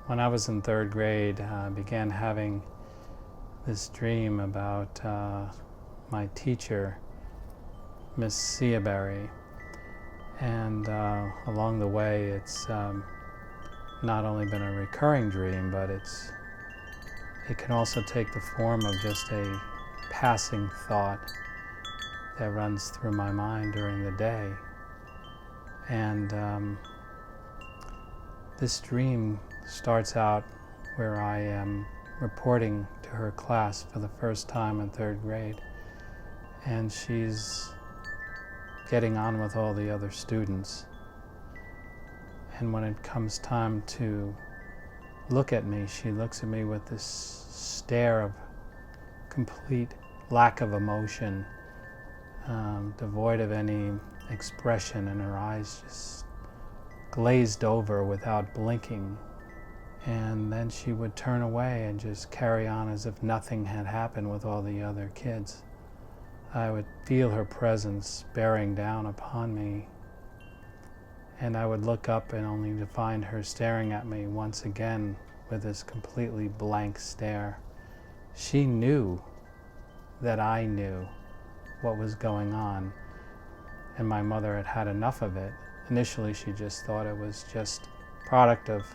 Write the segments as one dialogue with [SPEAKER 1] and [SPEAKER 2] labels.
[SPEAKER 1] When I was in third grade, I began having this dream about my teacher, Miss Seabury. And along the way, it's not only been a recurring dream, but it can also take the form of just a passing thought that runs through my mind during the day. And this dream starts out where I am reporting to her class for the first time in third grade, and she's getting on with all the other students. And when it comes time to look at me, she looks at me with this stare of complete lack of emotion, devoid of any expression, and her eyes just glazed over without blinking. And then she would turn away and just carry on as if nothing had happened with all the other kids. I would feel her presence bearing down upon me, and I would look up and only to find her staring at me once again with this completely blank stare. She knew that I knew what was going on, and my mother had had enough of it. Initially, she just thought it was just product of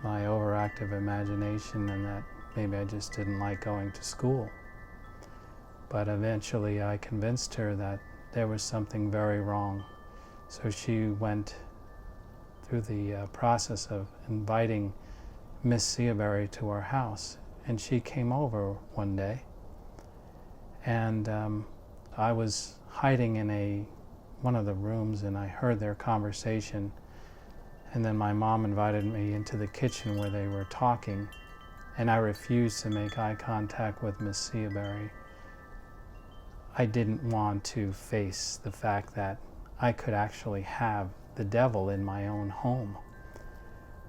[SPEAKER 1] my overactive imagination and that maybe I just didn't like going to school. But eventually I convinced her that there was something very wrong. So she went through the process of inviting Miss Seabury to our house. And she came over one day, and I was hiding in one of the rooms, and I heard their conversation. And then my mom invited me into the kitchen where they were talking, and I refused to make eye contact with Miss Seabury. I didn't want to face the fact that I could actually have the devil in my own home.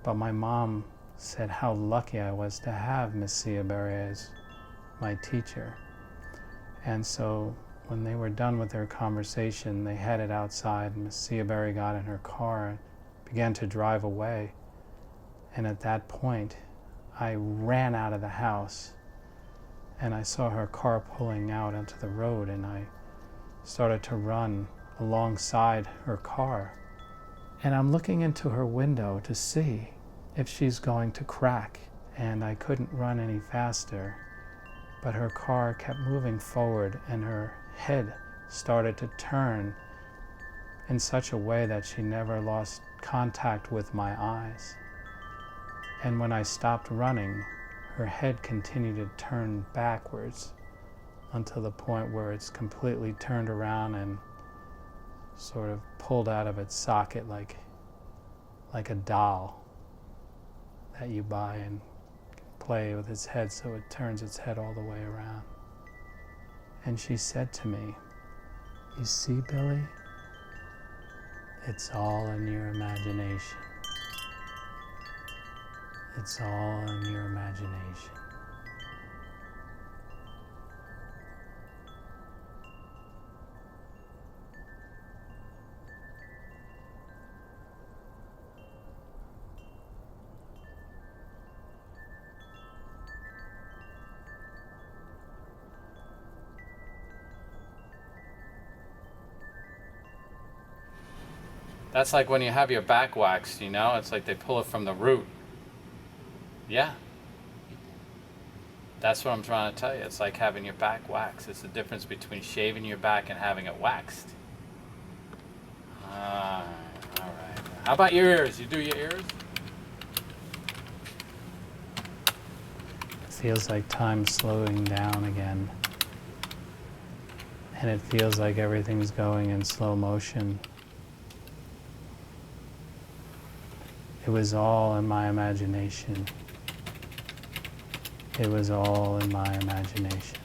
[SPEAKER 1] But my mom said how lucky I was to have Miss Seabury as my teacher. And so when they were done with their conversation, they headed outside, and Miss Seabury got in her car and began to drive away. And at that point, I ran out of the house, and I saw her car pulling out onto the road, and I started to run alongside her car. And I'm looking into her window to see if she's going to crack, and I couldn't run any faster. But her car kept moving forward, and her head started to turn in such a way that she never lost contact with my eyes. And when I stopped running, her head continued to turn backwards until the point where it's completely turned around and sort of pulled out of its socket like a doll that you buy and play with its head so it turns its head all the way around. And she said to me, "You see, Billy, it's all in your imagination. It's all in your imagination."
[SPEAKER 2] That's like when you have your back waxed, you know? It's like they pull it from the root. Yeah. That's what I'm trying to tell you. It's like having your back waxed. It's the difference between shaving your back and having it waxed. All right. How about your ears? You do your ears?
[SPEAKER 1] It feels like time's slowing down again. And it feels like everything's going in slow motion. It was all in my imagination. It was all in my imagination.